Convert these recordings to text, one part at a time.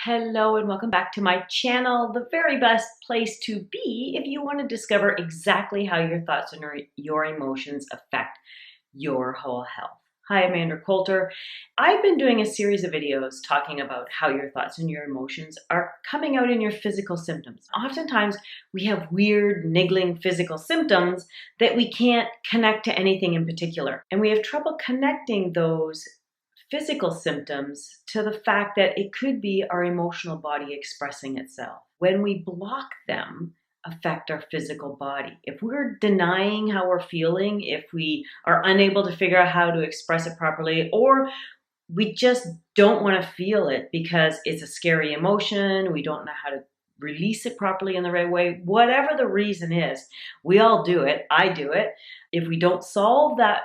Hello and welcome back to my channel, the very best place to be if you want to discover exactly how your thoughts and your emotions affect your whole health. Hi, I'm Amanda Coulter. I've been doing a series of videos talking about how your thoughts and your emotions are coming out in your physical symptoms. Oftentimes, we have weird, niggling physical symptoms that we can't connect to anything in particular. And we have trouble connecting those physical symptoms to the fact that it could be our emotional body expressing itself. When we block them, affect our physical body. If we're denying how we're feeling, if we are unable to figure out how to express it properly, or we just don't want to feel it because it's a scary emotion, we don't know how to release it properly in the right way, whatever the reason is, we all do it, I do it. If we don't solve that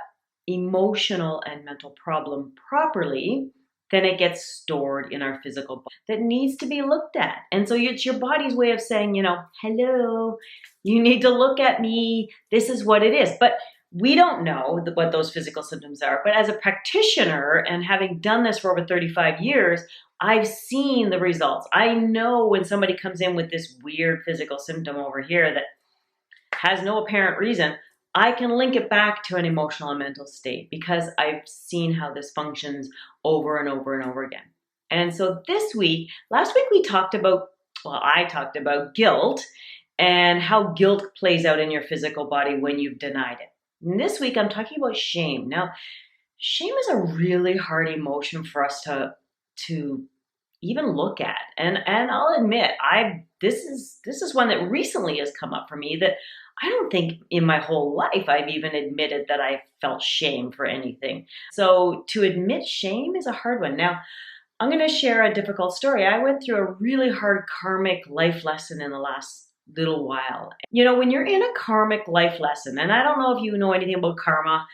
emotional and mental problem properly, then it gets stored in our physical body that needs to be looked at. And so it's your body's way of saying, hello, you need to look at me. This is what it is. But we don't know what those physical symptoms are. But as a practitioner and having done this for over 35 years, I've seen the results. I know when somebody comes in with this weird physical symptom over here that has no apparent reason, I can link it back to an emotional and mental state because I've seen how this functions over and over and over again. And so last week we talked about, I talked about guilt and how guilt plays out in your physical body when you've denied it. And this week I'm talking about shame. Now, shame is a really hard emotion for us to even look at. And I'll admit, this is one that recently has come up for me that I don't think in my whole life I've even admitted that I felt shame for anything. So to admit shame is a hard one. Now, I'm going to share a difficult story. I went through a really hard karmic life lesson in the last little while. When you're in a karmic life lesson, and I don't know if you know anything about karma,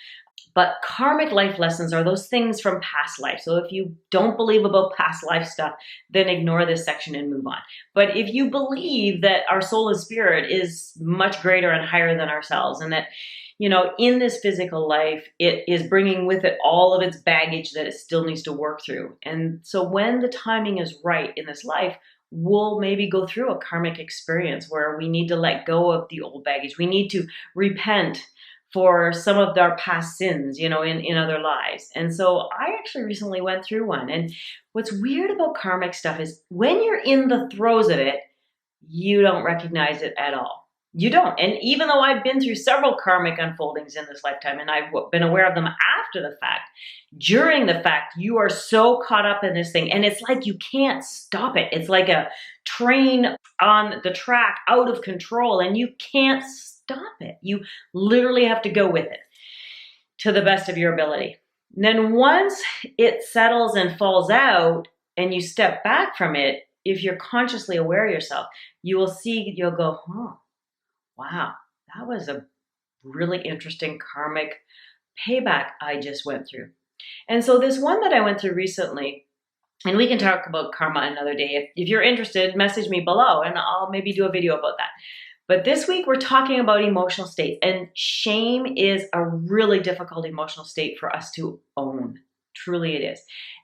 but karmic life lessons are those things from past life. So if you don't believe about past life stuff, then ignore this section and move on. But if you believe that our soul and spirit is much greater and higher than ourselves, and that, in this physical life, it is bringing with it all of its baggage that it still needs to work through. And so when the timing is right in this life, we'll maybe go through a karmic experience where we need to let go of the old baggage. We need to repent for some of our past sins, in other lives. And so I actually recently went through one. And what's weird about karmic stuff is when you're in the throes of it, you don't recognize it at all. You don't. And even though I've been through several karmic unfoldings in this lifetime, and I've been aware of them after the fact, during the fact, you are so caught up in this thing. And it's like you can't stop it. It's like a train on the track out of control, and you can't stop it. You literally have to go with it to the best of your ability. And then once it settles and falls out and you step back from it, if you're consciously aware of yourself, you'll go, wow, that was a really interesting karmic payback I just went through. And so this one that I went through recently, and we can talk about karma another day. If you're interested, message me below and I'll maybe do a video about that. But this week we're talking about emotional states, and shame is a really difficult emotional state for us to own. Truly it is.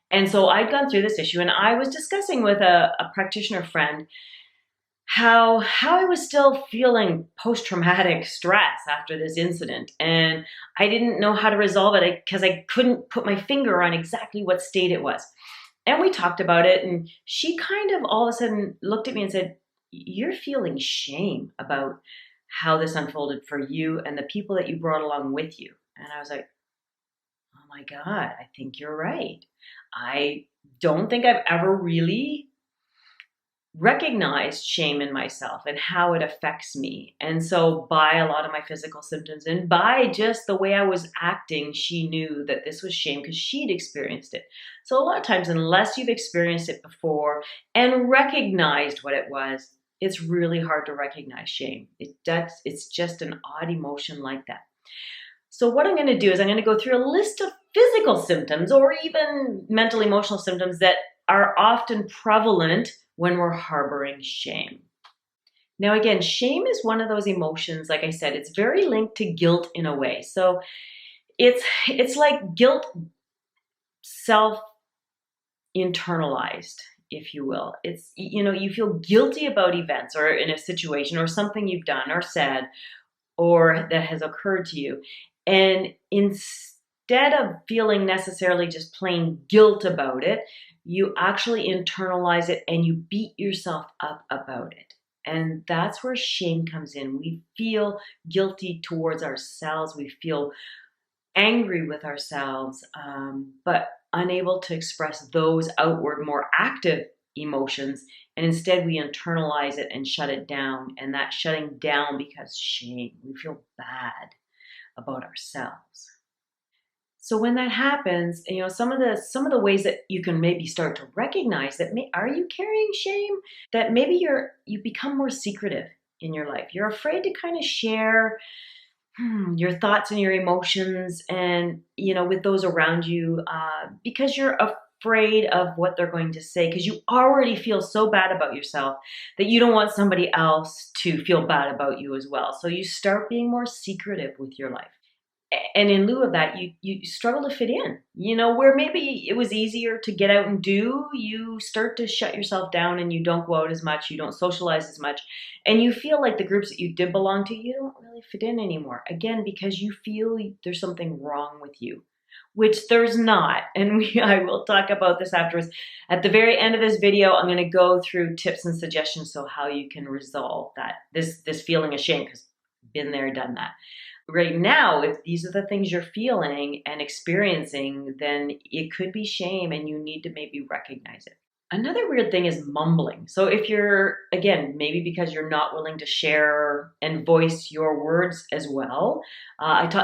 And so I'd gone through this issue, and I was discussing with a practitioner friend how I was still feeling post-traumatic stress after this incident. And I didn't know how to resolve it because I couldn't put my finger on exactly what state it was. And we talked about it, and she kind of all of a sudden looked at me and said, "You're feeling shame about how this unfolded for you and the people that you brought along with you." And I was like, oh my God, I think you're right. I don't think I've ever really recognized shame in myself and how it affects me. And so by a lot of my physical symptoms and by just the way I was acting, she knew that this was shame because she'd experienced it. So a lot of times, unless you've experienced it before and recognized what it was, it's really hard to recognize shame. It's just an odd emotion like that. So what I'm going to do is I'm going to go through a list of physical symptoms or even mental emotional symptoms that are often prevalent when we're harboring shame. Now again, shame is one of those emotions, like I said, it's very linked to guilt in a way. So it's like guilt self-internalized. if you will. It's, you feel guilty about events or in a situation or something you've done or said or that has occurred to you. And instead of feeling necessarily just plain guilt about it, you actually internalize it and you beat yourself up about it. And that's where shame comes in. We feel guilty towards ourselves. We feel angry with ourselves, but unable to express those outward, more active emotions. And instead, we internalize it and shut it down. And that shutting down because shame. We feel bad about ourselves. So when that happens, some of the ways that you can maybe start to recognize that are you carrying shame? That maybe you become more secretive in your life. You're afraid to kind of share your thoughts and your emotions and with those around you, because you're afraid of what they're going to say, because you already feel so bad about yourself that you don't want somebody else to feel bad about you as well. So you start being more secretive with your life. And in lieu of that, you struggle to fit in, where maybe it was easier to get out and do, you start to shut yourself down and you don't go out as much, you don't socialize as much, and you feel like the groups that you did belong to, you don't really fit in anymore. Again, because you feel there's something wrong with you, which there's not. And I will talk about this afterwards. At the very end of this video, I'm going to go through tips and suggestions so how you can resolve that, this feeling of shame, because been there, done that. Right now, if these are the things you're feeling and experiencing, then it could be shame and you need to maybe recognize it. Another weird thing is mumbling. So if you're, again, maybe because you're not willing to share and voice your words as well,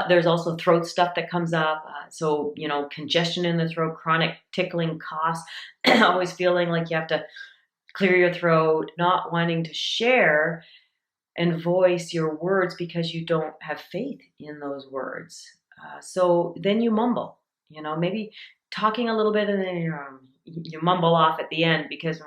there's also throat stuff that comes up. So, congestion in the throat, chronic tickling, coughs, always feeling like you have to clear your throat, not wanting to share and voice your words because you don't have faith in those words. So then you mumble, maybe talking a little bit and then you mumble off at the end because,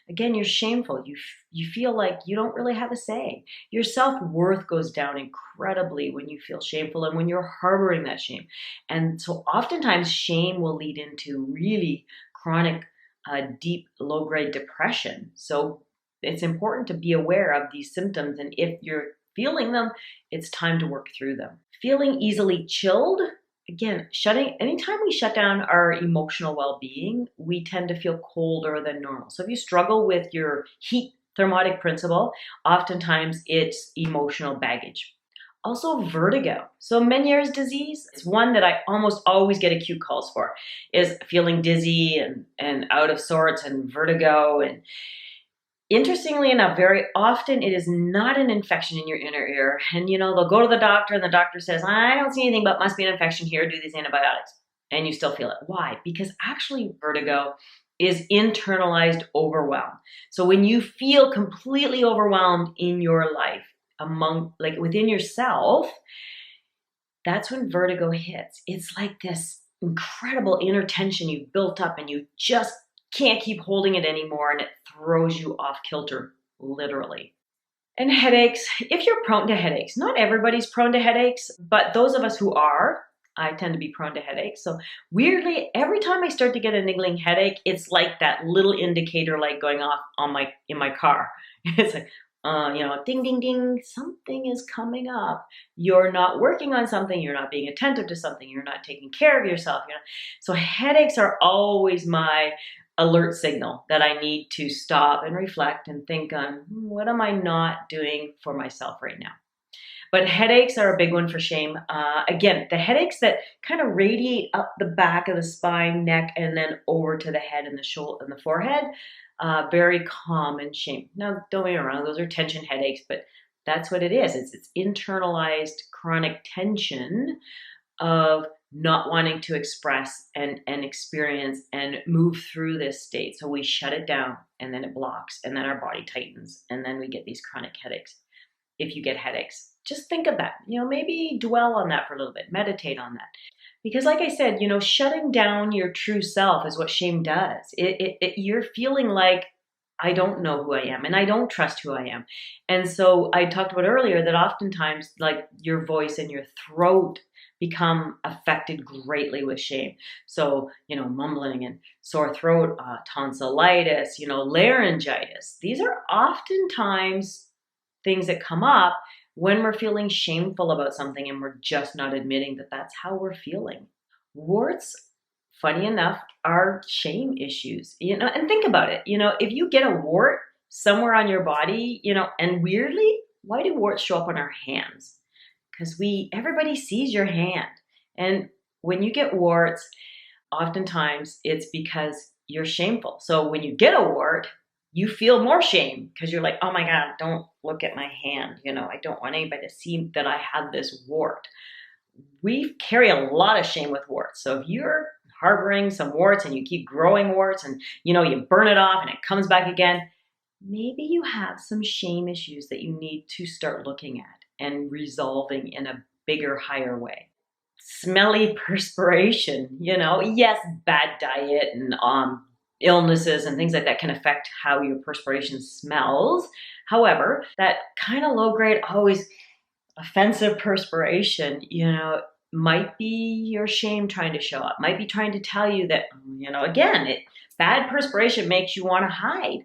again, you're shameful. You feel like you don't really have a say. Your self-worth goes down incredibly when you feel shameful and when you're harboring that shame. And so oftentimes shame will lead into really chronic, deep, low-grade depression. So it's important to be aware of these symptoms, and if you're feeling them, it's time to work through them. Feeling easily chilled, again, anytime we shut down our emotional well-being, we tend to feel colder than normal. So if you struggle with your heat thermotic principle, oftentimes it's emotional baggage. Also vertigo. So Meniere's disease is one that I almost always get acute calls for, is feeling dizzy and out of sorts and vertigo. And interestingly enough, very often it is not an infection in your inner ear. And, they'll go to the doctor and the doctor says, I don't see anything, but must be an infection here. Do these antibiotics. And you still feel it. Why? Because actually vertigo is internalized overwhelm. So when you feel completely overwhelmed in your life, within yourself, that's when vertigo hits. It's like this incredible inner tension you've built up and you just can't keep holding it anymore, and it throws you off kilter, literally. And headaches, if you're prone to headaches, not everybody's prone to headaches, but those of us who are, I tend to be prone to headaches. So weirdly, every time I start to get a niggling headache, it's like that little indicator light going off in my car. It's like, ding, ding, ding, something is coming up. You're not working on something. You're not being attentive to something. You're not taking care of yourself. So headaches are always my alert signal that I need to stop and reflect and think on, what am I not doing for myself right now? But headaches are a big one for shame. Again, the headaches that kind of radiate up the back of the spine, neck, and then over to the head and the shoulder and the forehead, very common shame. Now, don't get me wrong, those are tension headaches, but that's what it is. It's internalized chronic tension of not wanting to express and experience and move through this state. So we shut it down and then it blocks and then our body tightens and then we get these chronic headaches. If you get headaches, just think of that. Maybe dwell on that for a little bit, meditate on that. Because like I said, shutting down your true self is what shame does. You're feeling like, I don't know who I am and I don't trust who I am. And so I talked about earlier that oftentimes like your voice and your throat become affected greatly with shame. So, mumbling and sore throat, tonsillitis, laryngitis. These are oftentimes things that come up when we're feeling shameful about something and we're just not admitting that that's how we're feeling. Warts, funny enough, are shame issues, and think about it. If you get a wart somewhere on your body, and weirdly, why do warts show up on our hands? Because everybody sees your hand. And when you get warts, oftentimes it's because you're shameful. So when you get a wart, you feel more shame because you're like, oh my God, don't look at my hand. I don't want anybody to see that I have this wart. We carry a lot of shame with warts. So if you're harboring some warts and you keep growing warts and, you burn it off and it comes back again, maybe you have some shame issues that you need to start looking at and resolving in a bigger, higher way. Smelly perspiration, yes, bad diet and illnesses and things like that can affect how your perspiration smells. However, that kind of low grade, always offensive perspiration, might be your shame trying to show up, might be trying to tell you that, again, bad perspiration makes you want to hide.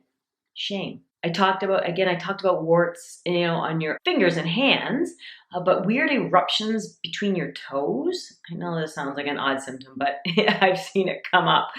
Shame. I talked about warts, on your fingers and hands, but weird eruptions between your toes. I know this sounds like an odd symptom, but I've seen it come up.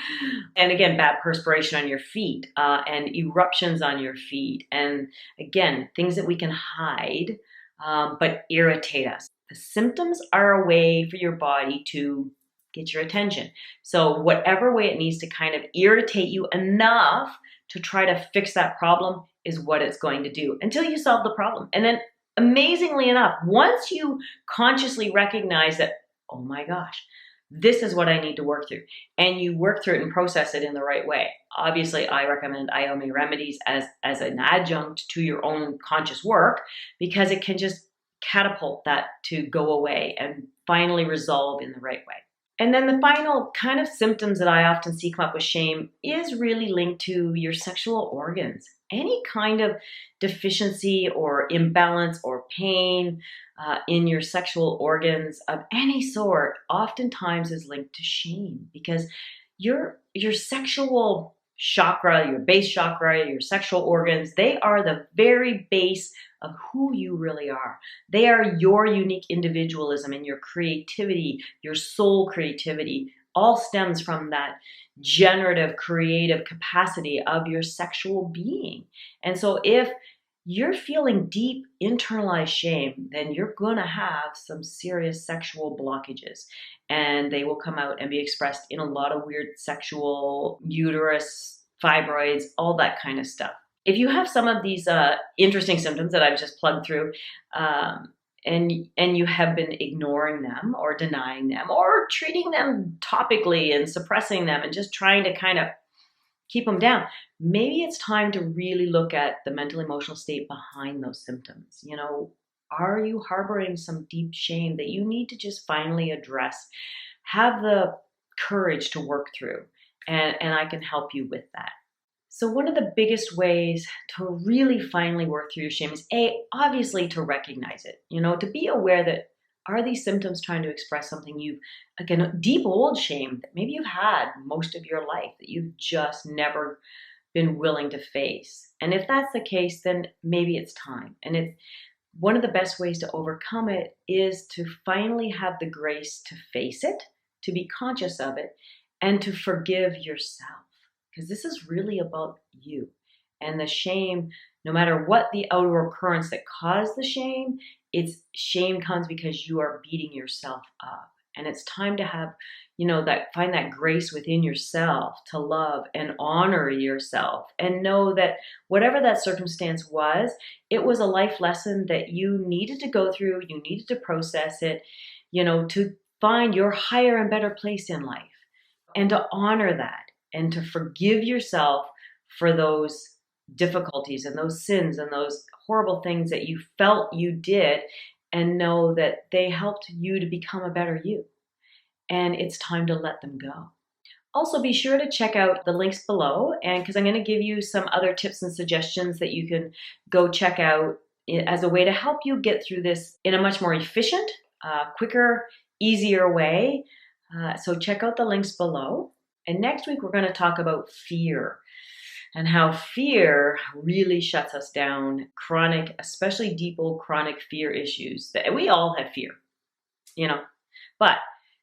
And again, bad perspiration on your feet, and eruptions on your feet. And again, things that we can hide, but irritate us. The symptoms are a way for your body to get your attention. So whatever way it needs to kind of irritate you enough to try to fix that problem is what it's going to do until you solve the problem. And then amazingly enough, once you consciously recognize that, oh my gosh, this is what I need to work through, and you work through it and process it in the right way. Obviously, I recommend IOMA remedies as an adjunct to your own conscious work because it can just catapult that to go away and finally resolve in the right way. And then the final kind of symptoms that I often see come up with shame is really linked to your sexual organs. Any kind of deficiency or imbalance or pain in your sexual organs of any sort oftentimes is linked to shame because your sexual chakra, your base chakra, your sexual organs, they are the very base of who you really are. They are your unique individualism and your creativity, your soul creativity, all stems from that generative, creative capacity of your sexual being. And so if you're feeling deep internalized shame, then you're going to have some serious sexual blockages, and they will come out and be expressed in a lot of weird sexual uterus, fibroids, all that kind of stuff. If you have some of these interesting symptoms that I've just plugged through, and you have been ignoring them or denying them or treating them topically and suppressing them and just trying to kind of keep them down, maybe it's time to really look at the mental emotional state behind those symptoms. Are you harboring some deep shame that you need to just finally address? Have the courage to work through, and I can help you with that. So one of the biggest ways to really finally work through your shame is obviously to recognize it, to be aware that are these symptoms trying to express something again, deep old shame that maybe you've had most of your life that you've just never been willing to face. And if that's the case, then maybe it's time. And one of the best ways to overcome it is to finally have the grace to face it, to be conscious of it, and to forgive yourself. Because this is really about you. And the shame, no matter what the outer occurrence that caused the shame, shame comes because you are beating yourself up. And it's time to have, find that grace within yourself to love and honor yourself and know that whatever that circumstance was, it was a life lesson that you needed to go through, you needed to process it, to find your higher and better place in life and to honor that. And to forgive yourself for those difficulties and those sins and those horrible things that you felt you did, and know that they helped you to become a better you. And it's time to let them go. Also, be sure to check out the links below, and because I'm going to give you some other tips and suggestions that you can go check out as a way to help you get through this in a much more efficient, quicker, easier way. So check out the links below. And next week, we're going to talk about fear and how fear really shuts us down. Chronic, especially deep old chronic fear issues. That we all have fear, but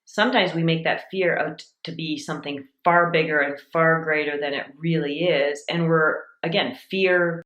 sometimes we make that fear out to be something far bigger and far greater than it really is. And we're, again, fear